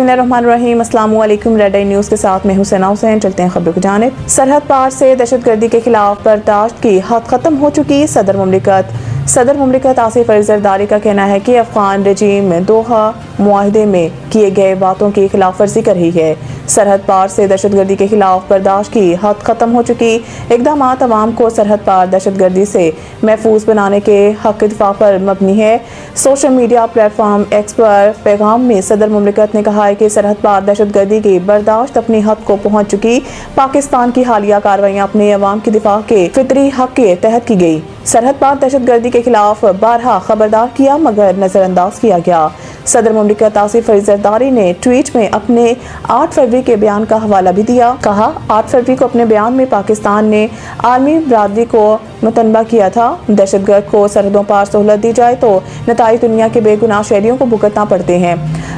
बिस्मिल्लाहिर्रहमानिर्रहीम, अस्सलाम वालेकुम। रेड आई न्यूज़ के साथ मैं हुसैना हुसैन। चलते हैं खबरों की जानिब। सरहद पार से दहशतगर्दी के खिलाफ बर्दाश्त की हद खत्म हो चुकी। सदर मुमलिकत आसिफ अली जरदारी का कहना है कि अफगान रजीम दोहा मुआहदे में किए गए बातों की खिलाफ वर्जी कर रही है। सरहद पार से दहशतगर्दी के खिलाफ बर्दाश्त की हद खत्म हो चुकी। इक़दाम अवाम को सरहद पार दहशतगर्दी से महफूज बनाने के हक दिफा पर मबनी है। सोशल मीडिया प्लेटफॉर्म एक्स पर पैगाम में सदर मुमलिकत ने कहा है कि सरहद पार दहशतगर्दी की बर्दाश्त अपनी हद को पहुँच चुकी। पाकिस्तान की हालिया कार्रवाइयाँ अपने अवाम की दिफा के फितरी हक के तहत की गई। सरहद पार दहशतगर्दी के खिलाफ बारहा खबरदार किया मगर नजरअंदाज किया गया। सदर मुमलिकत आसिफ अली जरदारी ने ट्वीट में अपने 8 फरवरी के बयान का हवाला भी दिया। कहा, 8 फरवरी को अपने बयान में पाकिस्तान ने आर्मी बरादरी को मुतनबा किया था। दहशतगर्द को सरहदों पार सहूलत दी जाए तो नताइज दुनिया के बेगुनाह शहरियों को भुगतना पड़ते हैं।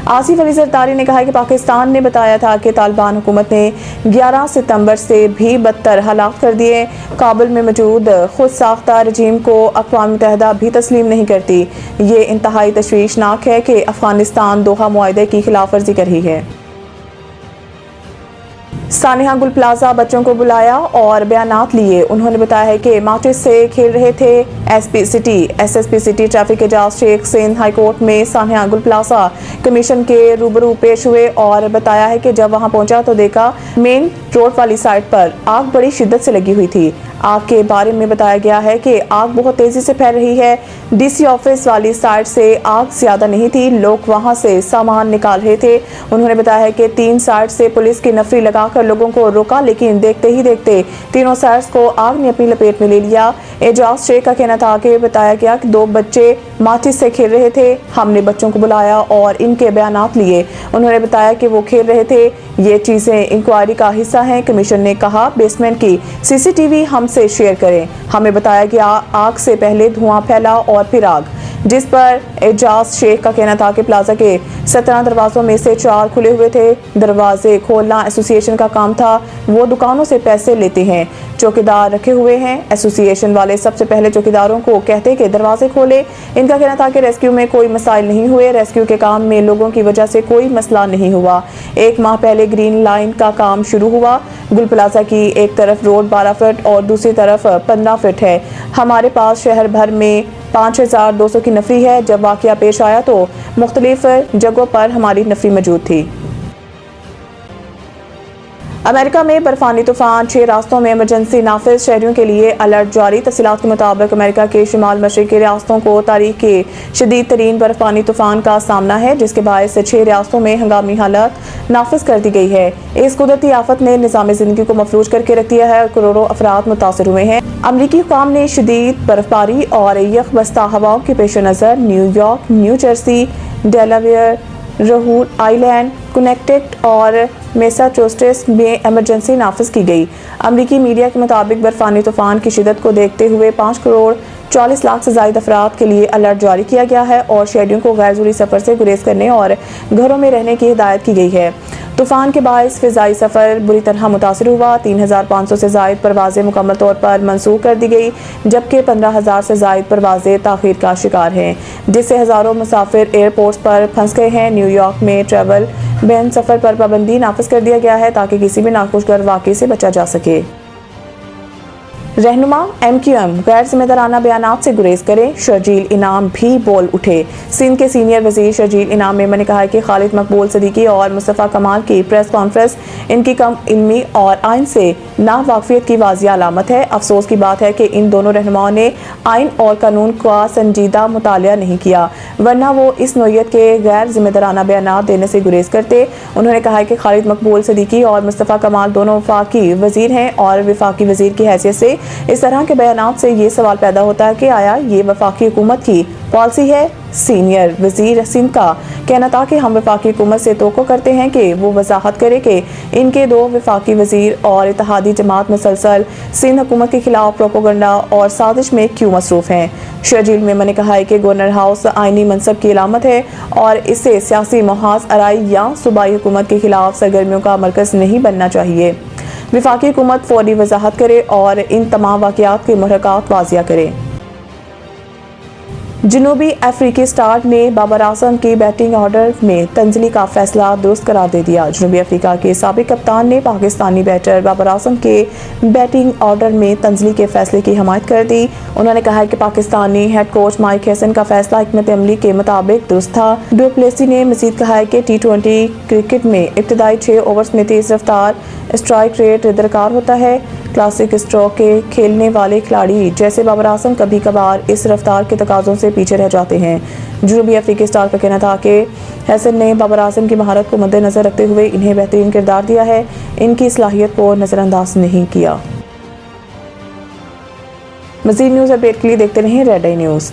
आसिफ अली जरदारी ने कहा कि पाकिस्तान ने बताया था कि तालिबान हुकूमत ने 11 सितंबर से भी बदतर हालात कर दिए। काबुल में मौजूद खुद साख्ता रजीम को अक़वाम मुत्तहिदा भी तस्लीम नहीं करती। ये इंतहाई तशवीशनाक है कि अफगानिस्तान दोहा मुआहदे की खिलाफ वर्जी कर रही है। सानिया गुल प्लाजा बच्चों को बुलाया और बयानात लिए। उन्होंने बताया है कि माचिस से खेल रहे थे। SSP city traffic Ejaz Sheikh Sindh high court में सानिया गुल प्लाजा कमीशन के रूबरू पेश हुए और बताया है कि जब वहां पहुंचा तो देखा मेन रोड वाली साइड पर आग बड़ी शिद्दत से लगी हुई थी। आग के बारे में बताया गया है कि आग बहुत तेजी से फैल रही है। डीसी ऑफिस वाली साइड से आग ज्यादा नहीं थी, लोग वहां से सामान निकाल रहे थे। उन्होंने बताया है कि 3 साइड से पुलिस की नफरी लगाकर लोगों को रोका, लेकिन देखते ही देखते तीनों साइड्स को आग ने अपनी लपेट में ले लिया। एजाज शेख का कहना था कि बताया गया कि 2 बच्चे माचिस से खेल रहे थे। हमने बच्चों को बुलाया और इनके बयानात लिए। उन्होंने बताया कि वो खेल रहे थे। ये चीजें इंक्वायरी का हिस्सा हैं। कमीशन ने कहा बेसमेंट की सीसीटीवी हमसे शेयर करें। हमें बताया गया आग से पहले धुआं फैला और फिर आग, जिस पर एजाज शेख का कहना था कि प्लाजा के 17 दरवाजों में से 4 खुले हुए थे। दरवाजे खोलना एसोसिएशन का काम था। वो दुकानों से पैसे लेते हैं, चौकीदार रखे हुए हैं। एसोसिएशन वाले सबसे पहले चौकीदारों को कहते कि दरवाजे खोले। इनका कहना था कि रेस्क्यू में कोई मसाइल नहीं हुए। रेस्क्यू के काम में लोगों की वजह से कोई मसला नहीं हुआ। 1 माह पहले ग्रीन लाइन का काम शुरू हुआ। गुल प्लाजा की एक तरफ रोड 12 फीट और दूसरी तरफ 15 फीट है। हमारे पास शहर भर में 5200 की नफरी है। जब वाकया पेश आया तो मुख्तलिफ जगहों पर हमारी नफरी मौजूद थी। अमेरिका में बर्फानी तूफान 6 रास्तों में इमरजेंसी नाफिज, शहरियों के लिए अलर्ट जारी। तफसीलात के मुताबिक अमेरिका के शिमाल मशरक़ी रियासतों को तारीख के शदीद तरीन बर्फानी तूफान का सामना है, जिसके बायस 6 रियासतों में हंगामी हालत नाफिज कर दी गई है। इस कुदरती आफत ने निज़ाम ज़िंदगी को मफलूज करके रख दिया है और करोड़ों अफराद मुतासर हुए हैं। अमरीकी हुकाम ने शदीद बर्फबारी और यख बस्ता हवाओं के पेश नज़र New York, new Jersey, Delaware, Rhode Island, Connecticut और मैसाचुसेट्स में इमरजेंसी नाफिज की गई। अमरीकी मीडिया के मुताबिक बर्फानी तूफान की शिदत को देखते हुए 5 करोड़ 40 लाख से ज़ायद अफराद के लिए अलर्ट जारी किया गया है और शहरियों को गैर ज़रूरी सफ़र से गुरेज करने और घरों में रहने की हिदायत की गई है। तूफान के बायस फ़िज़ाई सफ़र बुरी तरह मुतासर हुआ। 3500 से ज़ायद परवाज़ें मुकम्मल तौर पर मनसूख कर दी गई, जबकि 15,000 से ज़ायद परवाज़ें ताख़ीर का शिकार हैं, जिससे हज़ारों मुसाफिर एयरपोर्ट्स पर फंस गए हैं। न्यूयॉर्क में ट्रैवल बैन सफ़र पर पाबंदी नाफिज कर दिया गया है ताकि किसी भी नाखुशगवार वाक़े से बचा जा सके। रहनुमा MQM गैर जिम्मेदाराना बयानात से गुरेज करें। शर्जील इनाम भी बोल उठे। सिंध के सीनियर वजीर शर्जील इनाम मेमन ने कहा है कि खालिद मकबूल सदीकी और मुस्तफ़ा कमाल की प्रेस कॉन्फ्रेंस इनकी कम इल्मी और आइन से नावाकफियत की वाज़िया अलामत है। अफसोस की बात है कि इन दोनों रहनुमाओं ने आइन और कानून का संजीदा मुतालिया नहीं किया, वरना वो इस नोयत के गैर जिम्मेदाराना बयानात देने से गुरेज करते। उन्होंने कहा है कि खालिद मकबूल सदीकी और मुस्तफ़ा कमाल दोनों वफाकी वजीर हैं और वफाकी वजीर की हैसियत से इस तरह के बयानात से ये सवाल पैदा होता है कि आया ये वफाकी हुकूमत की पॉलिसी है। सीनियर वजीर सिंध का कहना था कि हम वफाकी हुकूमत से तवक्को करते हैं कि वो वजाहत करे कि इनके 2 वफाकी वजीर और इत्तेहादी जमात मुसलसल सिंध हुकूमत के खिलाफ प्रोपोगंडा और साजिश में क्यों मसरूफ हैं। शर्जील मेमन ने कहा है कि गवर्नर हाउस आइनी मनसब की अलामत है और इससे सियासी मुहाज अराई या सूबाई हुकूमत के खिलाफ सरगर्मियों का मरकज़ नहीं बनना चाहिए। वफाकी हुकूमत फौरी वजाहत करे और इन तमाम वाक़यात के मुहर्रकात वाज़िया करे। जनूबी अफ्रीकी स्टार ने बाबर आजम की बैटिंग ऑर्डर में तंजली का फैसला दुरुस्त करार दे दिया। जनूबी अफ्रीका के साबिक कप्तान ने पाकिस्तानी बैटर बाबर आजम के बैटिंग ऑर्डर में तंजली के फैसले की हमायत कर दी। उन्होंने कहा कि Pakistani head coach mic Hesson का फैसला हिकमत अमली के मुताबिक दुरुस्त था। डु प्लेसी ने मजीद कहा है कि T20 क्रिकेट में इब्तदाई 6 ओवर्स में तेज रफ्तार स्ट्राइक रेट दरकार होता है। क्लासिक स्ट्रोक के खेलने वाले खिलाड़ी जैसे बाबर आजम कभी कभार इस रफ्तार के तकाजों से पीछे रह जाते हैं। जनूबी अफ्रीकी स्टार का कहना था कि हैसन ने बाबर आजम की महारत को मद्देनजर रखते हुए इन्हें बेहतरीन किरदार दिया है, इनकी सलाहियत को नजरअंदाज नहीं किया। मज़ीद न्यूज़ अपडेट के लिए देखते रहें रेड आई न्यूज़।